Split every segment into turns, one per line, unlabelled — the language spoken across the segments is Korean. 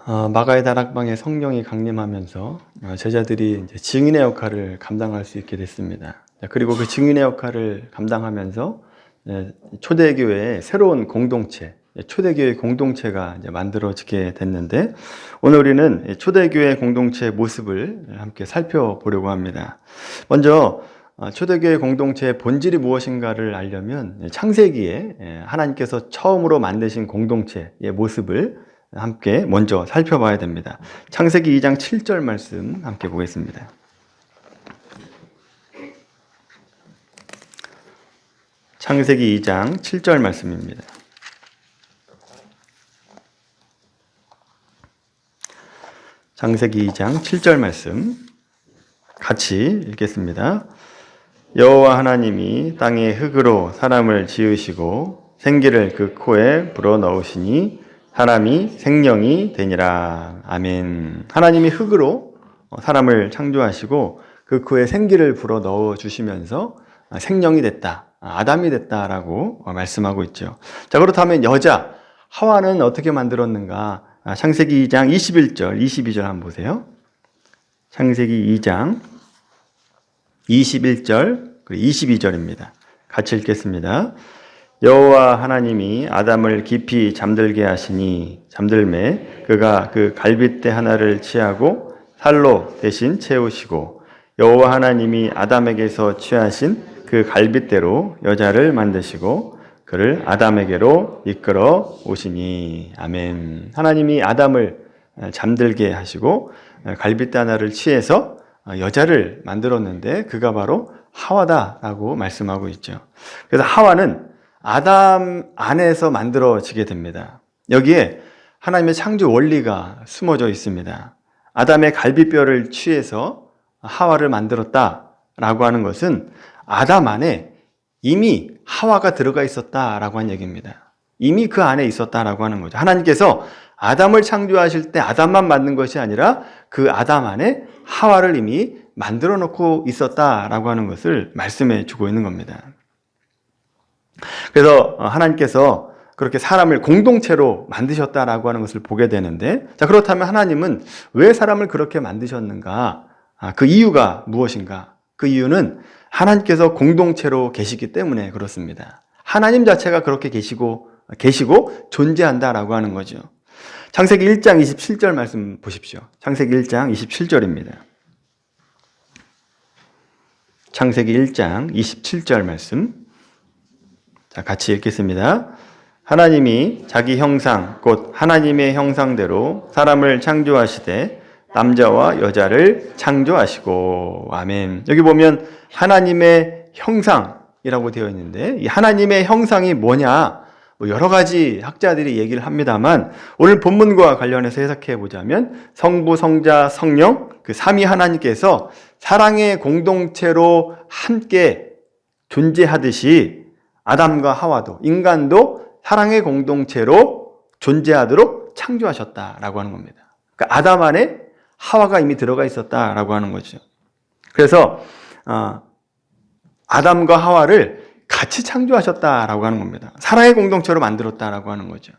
마가의 다락방에 성령이 강림하면서 제자들이 이제 증인의 역할을 감당할 수 있게 됐습니다. 그리고 그 증인의 역할을 감당하면서 초대교회의 새로운 공동체, 초대교회 공동체가 이제 만들어지게 됐는데, 오늘 우리는 초대교회 공동체의 모습을 함께 살펴보려고 합니다. 먼저 초대교회 공동체의 본질이 무엇인가를 알려면 창세기에 하나님께서 처음으로 만드신 공동체의 모습을 함께 먼저 살펴봐야 됩니다. 창세기 2장 7절 말씀 함께 보겠습니다. 창세기 2장 7절 말씀입니다. 창세기 2장 7절 말씀 같이 읽겠습니다. 여호와 하나님이 땅의 흙으로 사람을 지으시고 생기를 그 코에 불어넣으시니 사람이 생명이 되니라. 아멘. 하나님이 흙으로 사람을 창조하시고 그 코에 생기를 불어넣어 주시면서 생명이 됐다, 아담이 됐다라고 말씀하고 있죠. 자, 그렇다면 여자 하와는 어떻게 만들었는가? 창세기 2장 21절, 22절 한번 보세요. 창세기 2장 21절 그리고 22절입니다. 같이 읽겠습니다. 여호와 하나님이 아담을 깊이 잠들게 하시니 잠들매 그가 그 갈빗대 하나를 취하고 살로 대신 채우시고 여호와 하나님이 아담에게서 취하신 그 갈빗대로 여자를 만드시고 그를 아담에게로 이끌어 오시니. 아멘. 하나님이 아담을 잠들게 하시고 갈빗대 하나를 취해서 여자를 만들었는데 그가 바로 하와다라고 말씀하고 있죠. 그래서 하와는 아담 안에서 만들어지게 됩니다. 여기에 하나님의 창조 원리가 숨어져 있습니다. 아담의 갈비뼈를 취해서 하와를 만들었다라고 하는 것은 아담 안에 이미 하와가 들어가 있었다라고 하는 얘기입니다. 이미 그 안에 있었다라고 하는 거죠. 하나님께서 아담을 창조하실 때 아담만 만든 것이 아니라 그 아담 안에 하와를 이미 만들어 놓고 있었다라고 하는 것을 말씀해 주고 있는 겁니다. 그래서 하나님께서 그렇게 사람을 공동체로 만드셨다라고 하는 것을 보게 되는데, 자, 그렇다면 하나님은 왜 사람을 그렇게 만드셨는가? 그 이유가 무엇인가? 그 이유는 하나님께서 공동체로 계시기 때문에 그렇습니다. 하나님 자체가 그렇게 계시고 존재한다라고 하는 거죠. 창세기 1장 27절 말씀 보십시오. 창세기 1장 27절입니다. 창세기 1장 27절 말씀. 자, 같이 읽겠습니다. 하나님이 자기 형상, 곧 하나님의 형상대로 사람을 창조하시되 남자와 여자를 창조하시고. 아멘. 여기 보면 하나님의 형상이라고 되어 있는데 이 하나님의 형상이 뭐냐? 여러 가지 학자들이 얘기를 합니다만 오늘 본문과 관련해서 해석해 보자면 성부, 성자, 성령 그 삼위 하나님께서 사랑의 공동체로 함께 존재하듯이 아담과 하와도, 인간도 사랑의 공동체로 존재하도록 창조하셨다라고 하는 겁니다. 그러니까 아담 안에 하와가 이미 들어가 있었다라고 하는 거죠. 그래서 아담과 하와를 같이 창조하셨다라고 하는 겁니다. 사랑의 공동체로 만들었다라고 하는 거죠.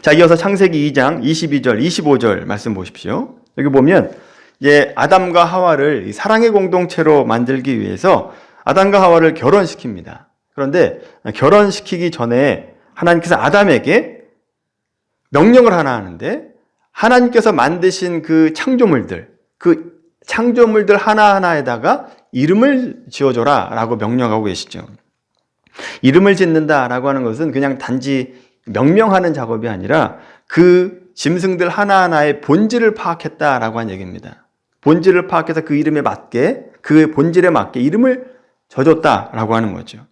자, 이어서 창세기 2장 22절, 25절 말씀 보십시오. 여기 보면 이제 아담과 하와를 사랑의 공동체로 만들기 위해서 아담과 하와를 결혼시킵니다. 그런데 결혼시키기 전에 하나님께서 아담에게 명령을 하나 하는데 하나님께서 만드신 그 창조물들 하나하나에다가 이름을 지어줘라 라고 명령하고 계시죠. 이름을 짓는다라고 하는 것은 그냥 단지 명명하는 작업이 아니라 그 짐승들 하나하나의 본질을 파악했다라고 하는 얘기입니다. 본질을 파악해서 그 이름에 맞게, 그 본질에 맞게 이름을 져줬다라고 하는 거죠.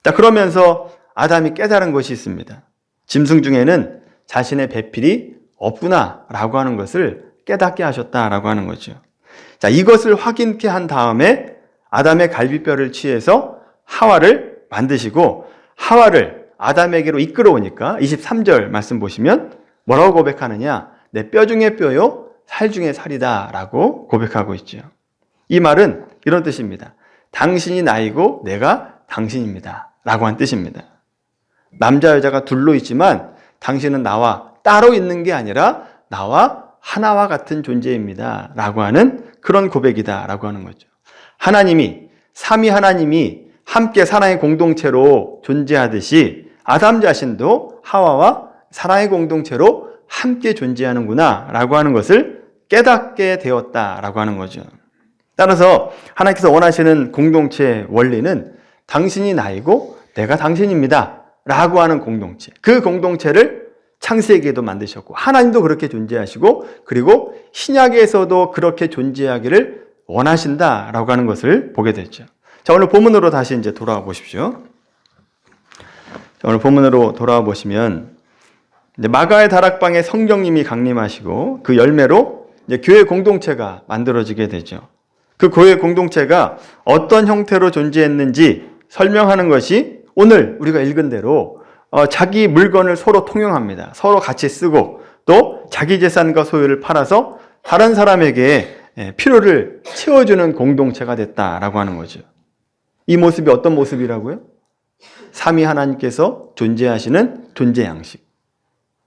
자, 그러면서 아담이 깨달은 것이 있습니다. 짐승 중에는 자신의 배필이 없구나라고 하는 것을 깨닫게 하셨다라고 하는 거죠. 자, 이것을 확인케 한 다음에 아담의 갈비뼈를 취해서 하와를 만드시고 하와를 아담에게로 이끌어오니까 23절 말씀 보시면 뭐라고 고백하느냐? 내 뼈 중에 뼈요, 살 중에 살이다 라고 고백하고 있죠. 이 말은 이런 뜻입니다. 당신이 나이고 내가 당신입니다 라고 한 뜻입니다. 남자 여자가 둘로 있지만 당신은 나와 따로 있는 게 아니라 나와 하나와 같은 존재입니다. 라고 하는 그런 고백이다. 라고 하는 거죠. 하나님이, 삼위 하나님이 함께 사랑의 공동체로 존재하듯이 아담 자신도 하와와 사랑의 공동체로 함께 존재하는구나. 라고 하는 것을 깨닫게 되었다라고 하는 거죠. 따라서 하나님께서 원하시는 공동체 원리는 당신이 나이고 내가 당신입니다. 라고 하는 공동체. 그 공동체를 창세기에도 만드셨고 하나님도 그렇게 존재하시고 그리고 신약에서도 그렇게 존재하기를 원하신다라고 하는 것을 보게 됐죠. 자, 오늘 본문으로 다시 이제 돌아와 보십시오. 자, 오늘 본문으로 돌아와 보시면 이제 마가의 다락방에 성령님이 강림하시고 그 열매로 이제 교회 공동체가 만들어지게 되죠. 그 교회 공동체가 어떤 형태로 존재했는지 설명하는 것이 오늘 우리가 읽은 대로 자기 물건을 서로 통용합니다. 서로 같이 쓰고 또 자기 재산과 소유를 팔아서 다른 사람에게 필요를 채워주는 공동체가 됐다라고 하는 거죠. 이 모습이 어떤 모습이라고요? 삼위 하나님께서 존재하시는 존재 양식.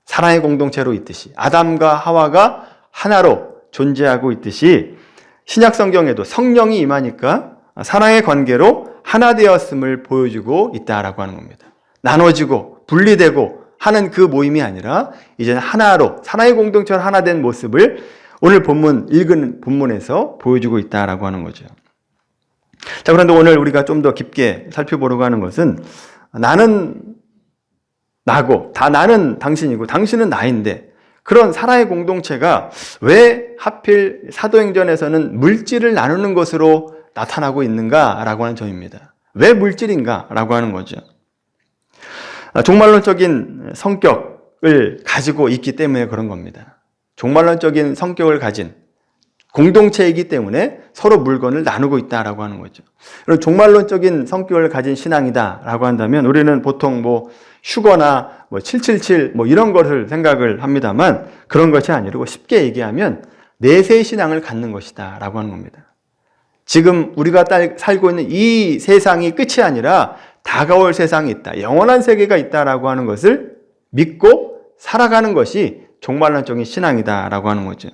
사랑의 공동체로 있듯이 아담과 하와가 하나로 존재하고 있듯이 신약 성경에도 성령이 임하니까 사랑의 관계로 하나 되었음을 보여주고 있다라고 하는 겁니다. 나눠지고 분리되고 하는 그 모임이 아니라 이제는 하나로 사랑의 공동체로 하나 된 모습을 오늘 본문 읽은 본문에서 보여주고 있다라고 하는 거죠. 자, 그런데 오늘 우리가 좀 더 깊게 살펴보려고 하는 것은 나는 나고 다 나는 당신이고 당신은 나인데 그런 사랑의 공동체가 왜 하필 사도행전에서는 물질을 나누는 것으로 나타나고 있는가라고 하는 점입니다. 왜 물질인가라고 하는 거죠. 종말론적인 성격을 가지고 있기 때문에 그런 겁니다. 종말론적인 성격을 가진 공동체이기 때문에 서로 물건을 나누고 있다라고 하는 거죠. 그럼 종말론적인 성격을 가진 신앙이다라고 한다면 우리는 보통 휴거나 777 이런 것을 생각을 합니다만 그런 것이 아니고 쉽게 얘기하면 내세 신앙을 갖는 것이다라고 하는 겁니다. 지금 우리가 살고 있는 이 세상이 끝이 아니라 다가올 세상이 있다. 영원한 세계가 있다라고 하는 것을 믿고 살아가는 것이 종말론적인 신앙이다라고 하는 거죠.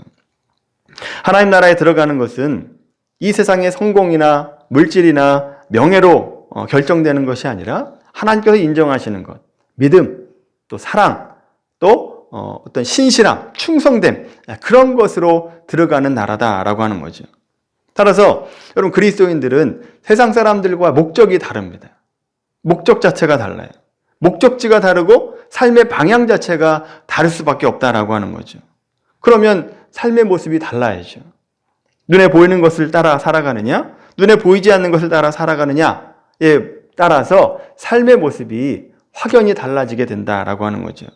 하나님 나라에 들어가는 것은 이 세상의 성공이나 물질이나 명예로 결정되는 것이 아니라 하나님께서 인정하시는 것, 믿음, 또 사랑, 또 어떤 신실함, 충성됨 그런 것으로 들어가는 나라다라고 하는 거죠. 따라서 여러분 그리스도인들은 세상 사람들과 목적이 다릅니다. 목적 자체가 달라요. 목적지가 다르고 삶의 방향 자체가 다를 수밖에 없다라고 하는 거죠. 그러면 삶의 모습이 달라야죠. 눈에 보이는 것을 따라 살아가느냐, 눈에 보이지 않는 것을 따라 살아가느냐에 따라서 삶의 모습이 확연히 달라지게 된다라고 하는 거죠.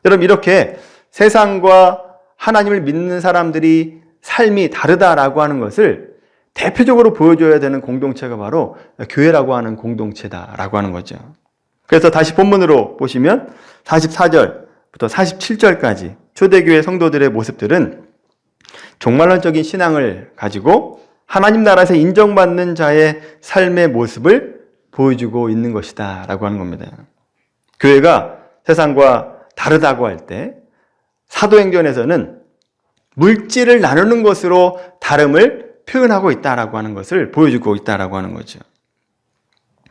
여러분 이렇게 세상과 하나님을 믿는 사람들이 삶이 다르다라고 하는 것을 대표적으로 보여줘야 되는 공동체가 바로 교회라고 하는 공동체다라고 하는 거죠. 그래서 다시 본문으로 보시면 44절부터 47절까지 초대교회 성도들의 모습들은 종말론적인 신앙을 가지고 하나님 나라에서 인정받는 자의 삶의 모습을 보여주고 있는 것이다 라고 하는 겁니다. 교회가 세상과 다르다고 할 때 사도행전에서는 물질을 나누는 것으로 다름을 표현하고 있다라고 하는 것을 보여주고 있다라고 하는 거죠.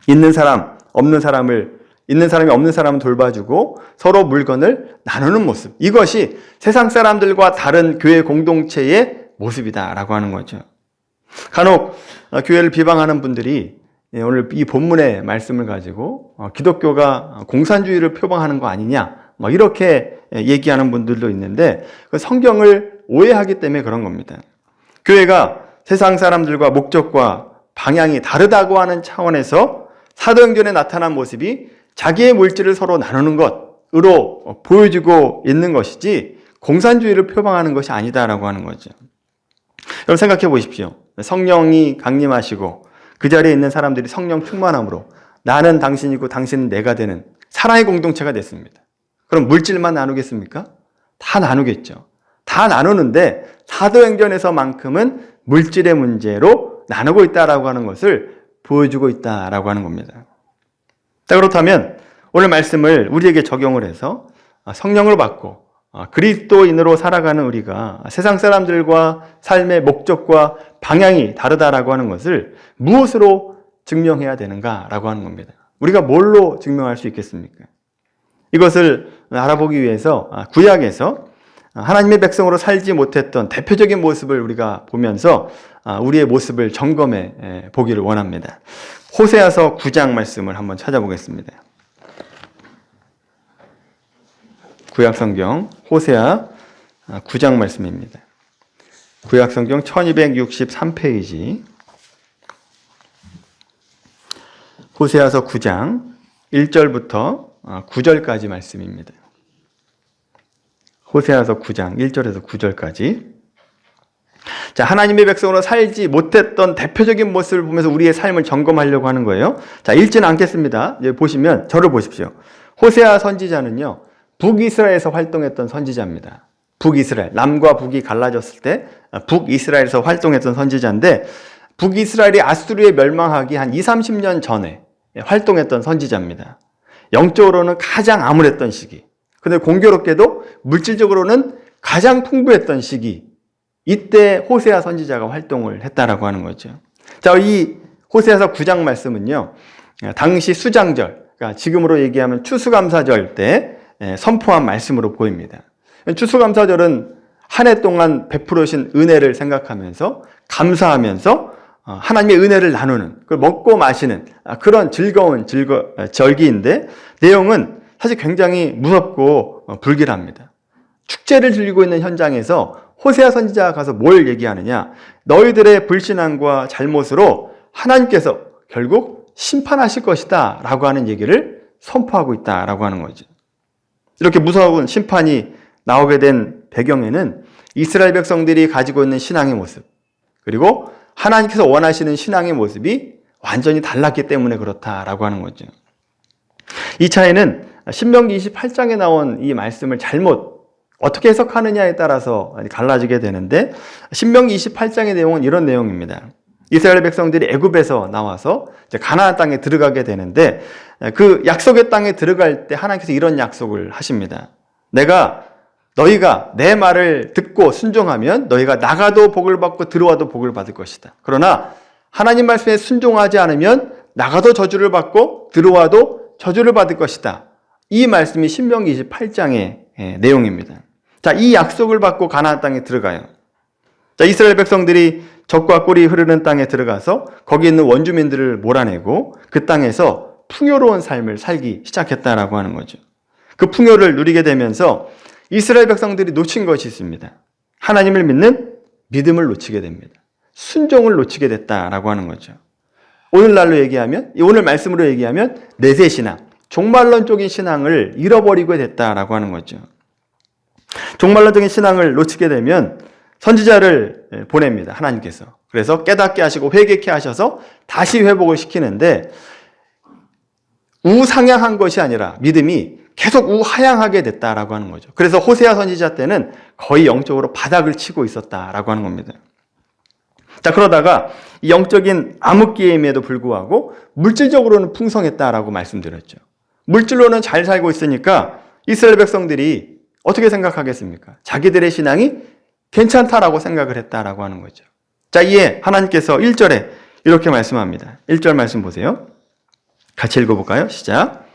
있는 사람, 없는 사람을 있는 사람이 없는 사람을 돌봐주고 서로 물건을 나누는 모습. 이것이 세상 사람들과 다른 교회 공동체의 모습이다라고 하는 거죠. 간혹 교회를 비방하는 분들이 오늘 이 본문의 말씀을 가지고 기독교가 공산주의를 표방하는 거 아니냐 이렇게 얘기하는 분들도 있는데 그 성경을 오해하기 때문에 그런 겁니다. 교회가 세상 사람들과 목적과 방향이 다르다고 하는 차원에서 사도행전에 나타난 모습이 자기의 물질을 서로 나누는 것으로 보여주고 있는 것이지 공산주의를 표방하는 것이 아니다라고 하는 거죠. 여러분 생각해 보십시오. 성령이 강림하시고 그 자리에 있는 사람들이 성령 충만함으로 나는 당신이고 당신은 내가 되는 사랑의 공동체가 됐습니다. 그럼 물질만 나누겠습니까? 다 나누겠죠. 다 나누는데 사도행전에서만큼은 물질의 문제로 나누고 있다라고 하는 것을 보여주고 있다라고 하는 겁니다. 자, 그렇다면 오늘 말씀을 우리에게 적용을 해서 성령을 받고 그리스도인으로 살아가는 우리가 세상 사람들과 삶의 목적과 방향이 다르다라고 하는 것을 무엇으로 증명해야 되는가라고 하는 겁니다. 우리가 뭘로 증명할 수 있겠습니까? 이것을 알아보기 위해서 구약에서 하나님의 백성으로 살지 못했던 대표적인 모습을 우리가 보면서 우리의 모습을 점검해 보기를 원합니다. 호세아서 9장 말씀을 한번 찾아보겠습니다. 구약성경 호세아 9장 말씀입니다. 구약성경 1263페이지 호세아서 9장 1절부터 9절까지 말씀입니다. 호세아서 9장 1절에서 9절까지. 자, 하나님의 백성으로 살지 못했던 대표적인 모습을 보면서 우리의 삶을 점검하려고 하는 거예요. 자, 읽지는 않겠습니다. 여기 보시면 저를 보십시오. 호세아 선지자는요, 북이스라엘에서 활동했던 선지자입니다. 북이스라엘, 남과 북이 갈라졌을 때 북이스라엘에서 활동했던 선지자인데, 북이스라엘이 아수르에 멸망하기 한 20-30년 전에 활동했던 선지자입니다. 영적으로는 가장 암울했던 시기, 근데 공교롭게도 물질적으로는 가장 풍부했던 시기, 이때 호세아 선지자가 활동을 했다라고 하는 거죠. 자, 이 호세아서 9장 말씀은요, 당시 수장절, 그러니까 지금으로 얘기하면 추수감사절 때 선포한 말씀으로 보입니다. 추수감사절은 한 해 동안 베풀으신 은혜를 생각하면서 감사하면서 하나님의 은혜를 나누는, 그걸 먹고 마시는 그런 즐거운 절기인데, 내용은 사실 굉장히 무섭고 불길합니다. 축제를 즐기고 있는 현장에서 호세아 선지자가 가서 뭘 얘기하느냐, 너희들의 불신앙과 잘못으로 하나님께서 결국 심판하실 것이다 라고 하는 얘기를 선포하고 있다라고 하는 거죠. 이렇게 무서운 심판이 나오게 된 배경에는 이스라엘 백성들이 가지고 있는 신앙의 모습, 그리고 하나님께서 원하시는 신앙의 모습이 완전히 달랐기 때문에 그렇다라고 하는 거죠. 이 차이는 신명기 28장에 나온 이 말씀을 잘못 어떻게 해석하느냐에 따라서 갈라지게 되는데, 신명기 28장의 내용은 이런 내용입니다. 이스라엘 백성들이 애굽에서 나와서 이제 가나안 땅에 들어가게 되는데, 그 약속의 땅에 들어갈 때 하나님께서 이런 약속을 하십니다. 너희가 내 말을 듣고 순종하면 너희가 나가도 복을 받고 들어와도 복을 받을 것이다. 그러나 하나님 말씀에 순종하지 않으면 나가도 저주를 받고 들어와도 저주를 받을 것이다. 이 말씀이 신명기 28장의 내용입니다. 자, 이 약속을 받고 가나안 땅에 들어가요. 자, 이스라엘 백성들이 젖과 꿀이 흐르는 땅에 들어가서 거기 있는 원주민들을 몰아내고 그 땅에서 풍요로운 삶을 살기 시작했다라고 하는 거죠. 그 풍요를 누리게 되면서 이스라엘 백성들이 놓친 것이 있습니다. 하나님을 믿는 믿음을 놓치게 됩니다. 순종을 놓치게 됐다라고 하는 거죠. 오늘날로 얘기하면, 오늘 말씀으로 얘기하면 내세신앙, 종말론적인 신앙을 잃어버리게 됐다라고 하는 거죠. 종말론적인 신앙을 놓치게 되면 선지자를 보냅니다. 하나님께서. 그래서 깨닫게 하시고 회개케 하셔서 다시 회복을 시키는데, 우상향한 것이 아니라 믿음이 계속 우하향하게 됐다라고 하는 거죠. 그래서 호세아 선지자 때는 거의 영적으로 바닥을 치고 있었다라고 하는 겁니다. 자, 그러다가 이 영적인 암흑기임에도 불구하고 물질적으로는 풍성했다라고 말씀드렸죠. 물질로는 잘 살고 있으니까 이스라엘 백성들이 어떻게 생각하겠습니까? 자기들의 신앙이 괜찮다라고 생각을 했다라고 하는 거죠. 자, 이에 하나님께서 1절에 이렇게 말씀합니다. 1절 말씀 보세요. 같이 읽어볼까요? 시작.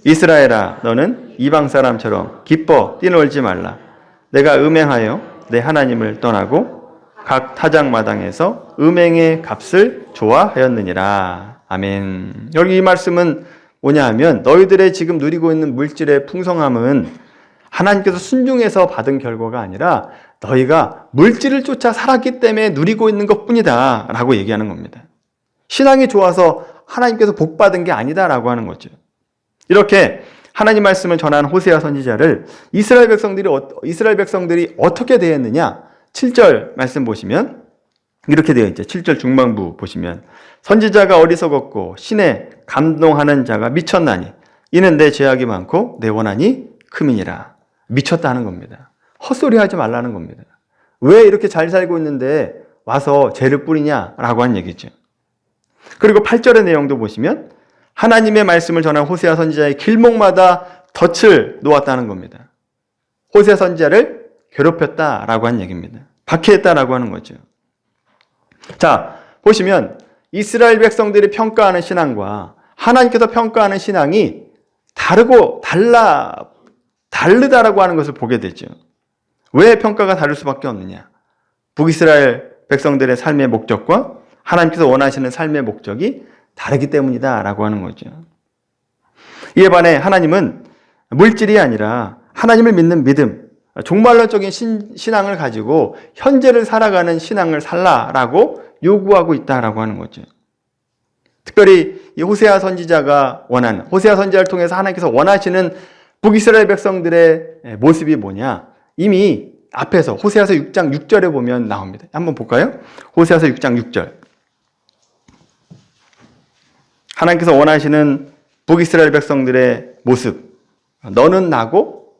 이스라엘아, 너는 이방 사람처럼 기뻐 뛰놀지 말라. 내가 음행하여 내 하나님을 떠나고 각 타작마당에서 음행의 값을 좋아하였느니라. 아멘. 여기 이 말씀은 뭐냐 하면, 너희들의 지금 누리고 있는 물질의 풍성함은 하나님께서 순종해서 받은 결과가 아니라 너희가 물질을 쫓아 살았기 때문에 누리고 있는 것뿐이다 라고 얘기하는 겁니다. 신앙이 좋아서 하나님께서 복 받은 게 아니다라고 하는 거죠. 이렇게 하나님 말씀을 전한 호세아 선지자를 이스라엘 백성들이 어떻게 대했느냐? 7절 말씀 보시면 이렇게 되어 있죠. 7절 중반부 보시면, 선지자가 어리석었고 신에 감동하는 자가 미쳤나니 이는 내 죄악이 많고 내 원한이 크민이라. 미쳤다는 겁니다. 헛소리 하지 말라는 겁니다. 왜 이렇게 잘 살고 있는데 와서 죄를 뿌리냐라고 한 얘기죠. 그리고 8절의 내용도 보시면 하나님의 말씀을 전한 호세아 선지자의 길목마다 덫을 놓았다는 겁니다. 호세아 선지자를 괴롭혔다라고 하는 얘기입니다. 박해했다라고 하는 거죠. 자, 보시면 이스라엘 백성들이 평가하는 신앙과 하나님께서 평가하는 신앙이 다르다라고 하는 것을 보게 되죠. 왜 평가가 다를 수밖에 없느냐? 북이스라엘 백성들의 삶의 목적과 하나님께서 원하시는 삶의 목적이 다르기 때문이다라고 하는 거죠. 이에 반해 하나님은 물질이 아니라 하나님을 믿는 믿음, 종말론적인 신앙을 가지고 현재를 살아가는 신앙을 살라라고 요구하고 있다라고 하는 거죠. 특별히 이 호세아 선지자가 원하는, 호세아 선지자를 통해서 하나님께서 원하시는 북이스라엘 백성들의 모습이 뭐냐? 이미 앞에서 호세아서 6장 6절에 보면 나옵니다. 한번 볼까요? 호세아서 6장 6절. 하나님께서 원하시는 북이스라엘 백성들의 모습, 너는 나고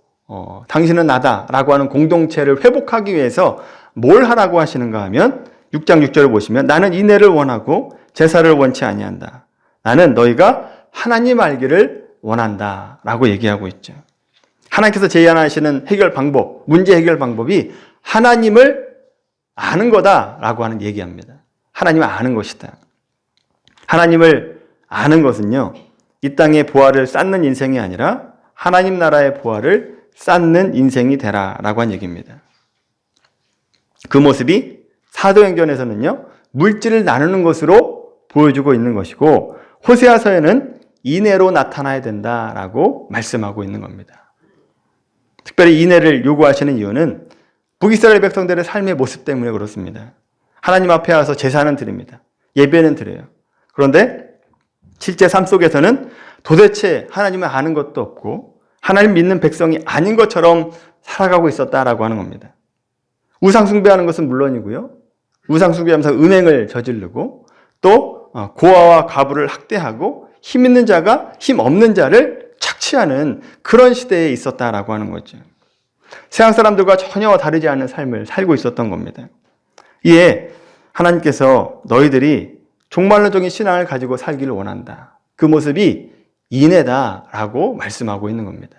당신은 나다라고 하는 공동체를 회복하기 위해서 뭘 하라고 하시는가 하면 6장 6절을 보시면 나는 인애를 원하고 제사를 원치 아니한다. 나는 너희가 하나님 알기를 원한다 라고 얘기하고 있죠. 하나님께서 제안하시는 해결 방법, 문제 해결 방법이 하나님을 아는 거다라고 하는 얘기합니다. 하나님을 아는 것이다. 하나님을 아는 것은요, 이 땅의 보화를 쌓는 인생이 아니라 하나님 나라의 보화를 쌓는 인생이 되라라고 한 얘기입니다. 그 모습이 사도행전에서는요, 물질을 나누는 것으로 보여주고 있는 것이고, 호세아서에는 인애로 나타나야 된다라고 말씀하고 있는 겁니다. 특별히 인애를 요구하시는 이유는 북이스라엘 백성들의 삶의 모습 때문에 그렇습니다. 하나님 앞에 와서 제사는 드립니다. 예배는 드려요. 그런데 실제 삶 속에서는 도대체 하나님을 아는 것도 없고 하나님 믿는 백성이 아닌 것처럼 살아가고 있었다라고 하는 겁니다. 우상 숭배하는 것은 물론이고요. 우상 숭배하면서 음행을 저지르고 또 고아와 과부를 학대하고 힘 있는 자가 힘 없는 자를 착취하는 그런 시대에 있었다라고 하는 거죠. 세상 사람들과 전혀 다르지 않은 삶을 살고 있었던 겁니다. 이에 하나님께서 너희들이 종말론적인 신앙을 가지고 살기를 원한다. 그 모습이 인애다라고 말씀하고 있는 겁니다.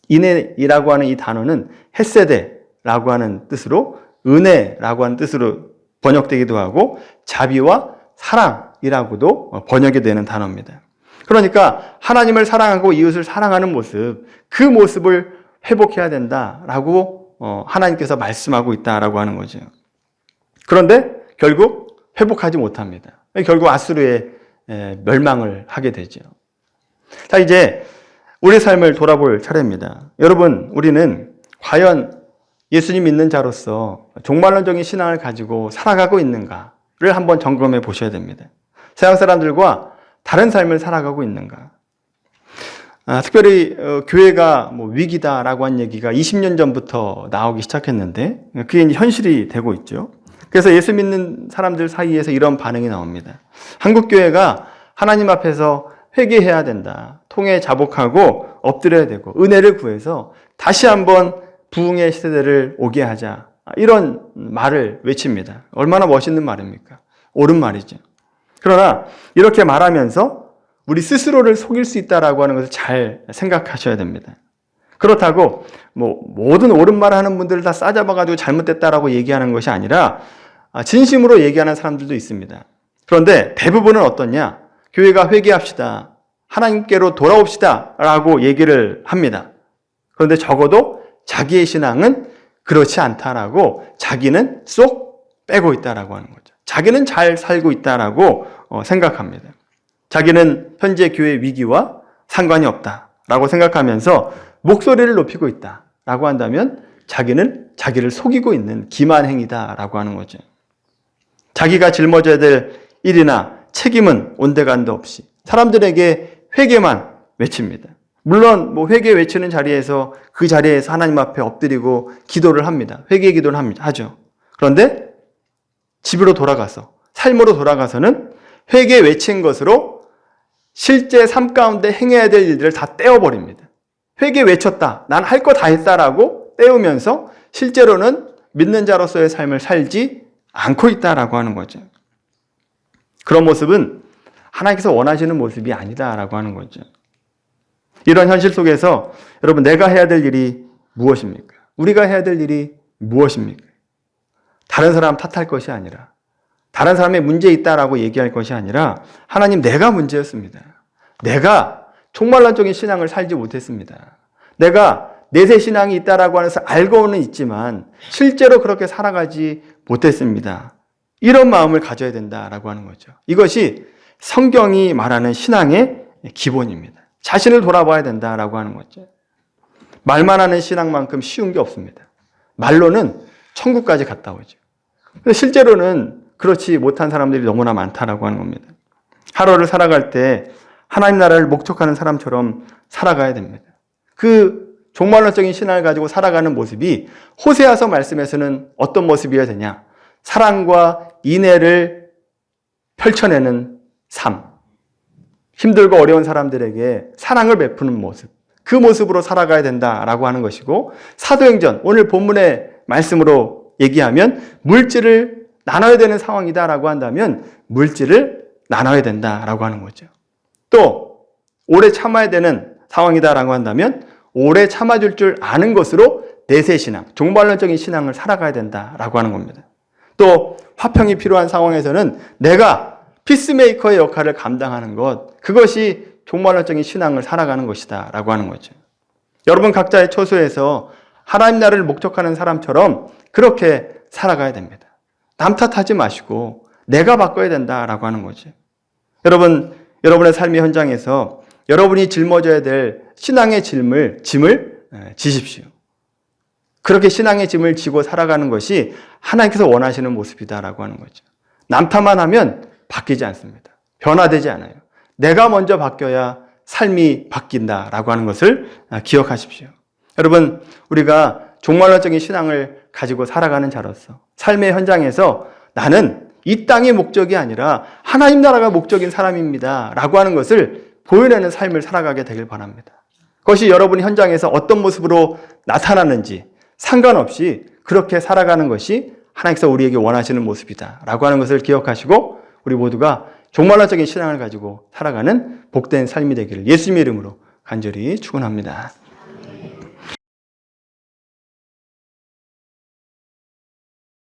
인애이라고 하는 이 단어는 헤세데라고 하는 뜻으로 은혜라고 하는 뜻으로 번역되기도 하고 자비와 사랑이라고도 번역이 되는 단어입니다. 그러니까 하나님을 사랑하고 이웃을 사랑하는 모습, 그 모습을 회복해야 된다라고 하나님께서 말씀하고 있다라고 하는 거죠. 그런데 결국 회복하지 못합니다. 결국 아수르의 멸망을 하게 되죠. 자, 이제 우리 삶을 돌아볼 차례입니다. 여러분, 우리는 과연 예수님 믿는 자로서 종말론적인 신앙을 가지고 살아가고 있는가를 한번 점검해 보셔야 됩니다. 세상 사람들과 다른 삶을 살아가고 있는가? 특별히 교회가 위기다라고 한 얘기가 20년 전부터 나오기 시작했는데 그게 이제 현실이 되고 있죠. 그래서 예수 믿는 사람들 사이에서 이런 반응이 나옵니다. 한국 교회가 하나님 앞에서 회개해야 된다. 통해 자복하고 엎드려야 되고 은혜를 구해서 다시 한번 부흥의 시대를 오게 하자. 이런 말을 외칩니다. 얼마나 멋있는 말입니까? 옳은 말이죠. 그러나 이렇게 말하면서 우리 스스로를 속일 수 있다라고 하는 것을 잘 생각하셔야 됩니다. 그렇다고 모든 옳은 말을 하는 분들을 다 싸잡아가지고 잘못됐다라고 얘기하는 것이 아니라 진심으로 얘기하는 사람들도 있습니다. 그런데 대부분은 어떠냐? 교회가 회개합시다. 하나님께로 돌아옵시다. 라고 얘기를 합니다. 그런데 적어도 자기의 신앙은 그렇지 않다라고 자기는 쏙 빼고 있다라고 하는 거죠. 자기는 잘 살고 있다라고 생각합니다. 자기는 현재 교회 위기와 상관이 없다라고 생각하면서 목소리를 높이고 있다라고 한다면 자기는 자기를 속이고 있는 기만 행위다라고 하는 거죠. 자기가 짊어져야 될 일이나 책임은 온데간도 없이 사람들에게 회개만 외칩니다. 물론 회개 외치는 자리에서 그 자리에서 하나님 앞에 엎드리고 기도를 합니다. 회개 기도를 하죠. 그런데 집으로 돌아가서 삶으로 돌아가서는 회개 외친 것으로 실제 삶 가운데 행해야 될 일들을 다 떼어버립니다. 회개 외쳤다. 난 할 거 다 했다라고 떼우면서 실제로는 믿는 자로서의 삶을 살지 않고 있다라고 하는 거죠. 그런 모습은 하나님께서 원하시는 모습이 아니다라고 하는 거죠. 이런 현실 속에서 여러분 내가 해야 될 일이 무엇입니까? 우리가 해야 될 일이 무엇입니까? 다른 사람 탓할 것이 아니라, 다른 사람의 문제 있다라고 얘기할 것이 아니라, 하나님, 내가 문제였습니다. 내가 종말론적인 신앙을 살지 못했습니다. 내가 내세 신앙이 있다라고 하면서 알고는 있지만 실제로 그렇게 살아가지 못했습니다. 이런 마음을 가져야 된다라고 하는 거죠. 이것이 성경이 말하는 신앙의 기본입니다. 자신을 돌아봐야 된다라고 하는 거죠. 말만 하는 신앙만큼 쉬운 게 없습니다. 말로는 천국까지 갔다 오죠. 근데 실제로는 그렇지 못한 사람들이 너무나 많다라고 하는 겁니다. 하루를 살아갈 때 하나님 나라를 목적하는 사람처럼 살아가야 됩니다. 그 종말론적인 신앙을 가지고 살아가는 모습이 호세아서 말씀에서는 어떤 모습이어야 되냐? 사랑과 인애를 펼쳐내는 삶. 힘들고 어려운 사람들에게 사랑을 베푸는 모습. 그 모습으로 살아가야 된다라고 하는 것이고, 사도행전 오늘 본문의 말씀으로 얘기하면 물질을 나눠야 되는 상황이다라고 한다면 물질을 나눠야 된다라고 하는 거죠. 또 오래 참아야 되는 상황이다라고 한다면 오래 참아줄 줄 아는 것으로 내세신앙, 종말론적인 신앙을 살아가야 된다라고 하는 겁니다. 또 화평이 필요한 상황에서는 내가 피스메이커의 역할을 감당하는 것, 그것이 종말론적인 신앙을 살아가는 것이다 라고 하는 거죠. 여러분 각자의 처소에서 하나님 나라를 목적하는 사람처럼 그렇게 살아가야 됩니다. 남 탓하지 마시고 내가 바꿔야 된다라고 하는 거죠. 여러분의 삶의 현장에서 여러분이 짊어져야 될 신앙의 짐을 지십시오. 그렇게 신앙의 짐을 지고 살아가는 것이 하나님께서 원하시는 모습이다라고 하는 거죠. 남 탓만 하면 바뀌지 않습니다. 변화되지 않아요. 내가 먼저 바뀌어야 삶이 바뀐다라고 하는 것을 기억하십시오. 여러분, 우리가 종말론적인 신앙을 가지고 살아가는 자로서 삶의 현장에서 나는 이 땅이 목적이 아니라 하나님 나라가 목적인 사람입니다 라고 하는 것을 보여내는 삶을 살아가게 되길 바랍니다. 그것이 여러분 현장에서 어떤 모습으로 나타나는지 상관없이 그렇게 살아가는 것이 하나님께서 우리에게 원하시는 모습이다 라고 하는 것을 기억하시고, 우리 모두가 종말론적인 신앙을 가지고 살아가는 복된 삶이 되기를 예수님의 이름으로 간절히 축원합니다.